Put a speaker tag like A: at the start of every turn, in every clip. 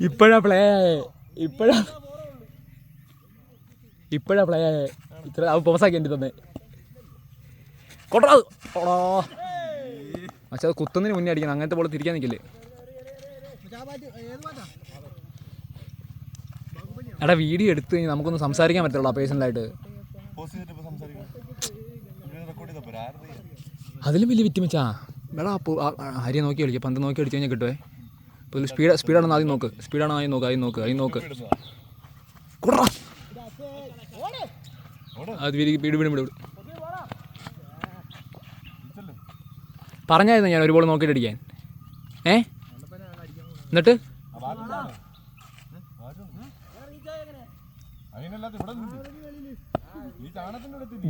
A: ഇപ്പോഴാ പ്ലേ ഇത്ര അവ പോസാക്കി എൻ്റെ തന്നെ കൊട്ടാ ഓടോ. പക്ഷെ അത് കുത്തുന്നതിന് മുന്നേ അടിക്കണം. അങ്ങനത്തെ പോലെ തിരിക്കാൻ നിൽക്കില്ലേ. എടാ വീഡിയോ എടുത്ത് കഴിഞ്ഞാൽ നമുക്കൊന്ന് സംസാരിക്കാൻ പറ്റുള്ളൂ പേഴ്സണലായിട്ട്. അതിലും വലിയ വിറ്റ് എടാ ഹരിയെ നോക്കി കളിക്കുക. പന്ത് നോക്കി അടിച്ചു കഴിഞ്ഞാൽ കിട്ടുവേ. ഇപ്പോൾ സ്പീഡാണെന്ന് ആദ്യം നോക്ക്. ആദ്യം നോക്ക് കൂടാ. അത് വിടും പറഞ്ഞായിരുന്നു ഞാൻ ഒരു ബോൾ നോക്കിയിട്ട് അടിക്കാൻ. എന്നിട്ട്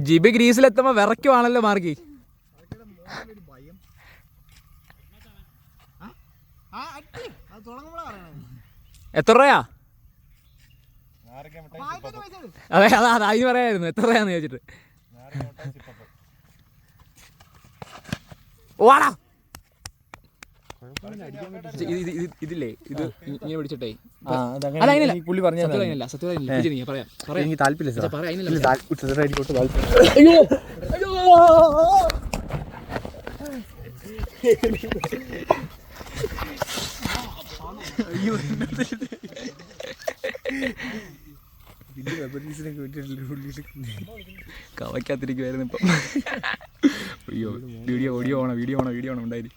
A: ജിബി ഗ്രീസിലെത്തുമ്പോ വിറയ്ക്കുവാണല്ലോ മാർക്കി. എത്ര രൂപയാ? അതെ അതിന് പറയായിരുന്നു എത്ര രൂപയാന്ന് ചോദിച്ചിട്ട്. ഓടാ ഇതില്ലേ ഇത് ഇങ്ങനെ പിടിച്ചിട്ടേ.
B: പുള്ളി പറഞ്ഞ
A: കവയ്ക്കാത്തിരിക്കുവായിരുന്നു ഇപ്പം. അയ്യോ വീഡിയോ ഓണം ഉണ്ടായി.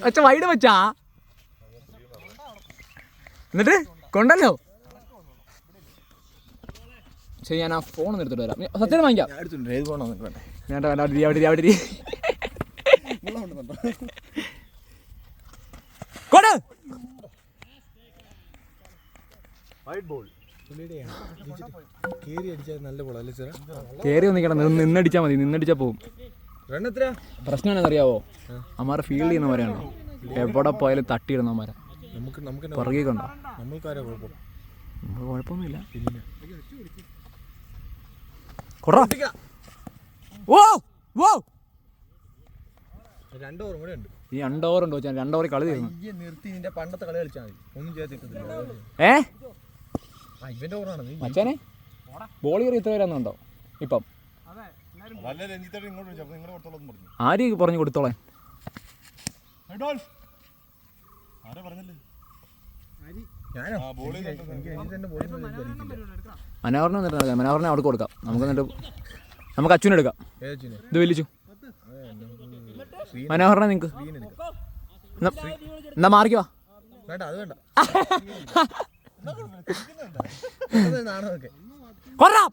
A: അച്ഛ വൈഡ് വെച്ചാ എന്നിട്ട് കൊണ്ടല്ലോ. ശരി ഞാൻ ആ ഫോൺ എടുത്തിട്ട് വരാം. സത്യം വാങ്ങിക്കാം. കേറി ഒന്നിക്കണം. നിന്നടിച്ചാ മതി. നിന്നടിച്ചാ പോവും. പ്രശ്നം എന്താണെന്നറിയാവോ? അമ്മാരെ ഫീൽഡ് ചെയ്യുന്നവരാണോ എവിടെ പോയാലും തട്ടിയിടുന്നവന്മാരാ. പുറകെ കണ്ടോ? കുഴപ്പമൊന്നുമില്ല. ഈ 2 ഓവർ ഉണ്ടോ? 2 ഓവർ കളി തീർന്നു.
B: പണ്ടത്തെ കളി കളിച്ചാൽ മതി. ഒന്നും ചെയ്തിട്ടില്ല.
A: മച്ചാനെ ബോൾ കയറി ഇത്ര വരാന്നുണ്ടോ ഇപ്പം? ആര് പറഞ്ഞു കൊടുത്തോളാൻ? മനോഹരനെ വന്നിട്ട് മനോഹരനെ അവിടെ കൊടുക്കാം. നമുക്ക് അച്ഛനെ എടുക്കാം. ഇത് വലിച്ചു മനോഹരനെ നിങ്ങൾക്ക് എന്നാ മാറിക്കുവാ. കൊറാം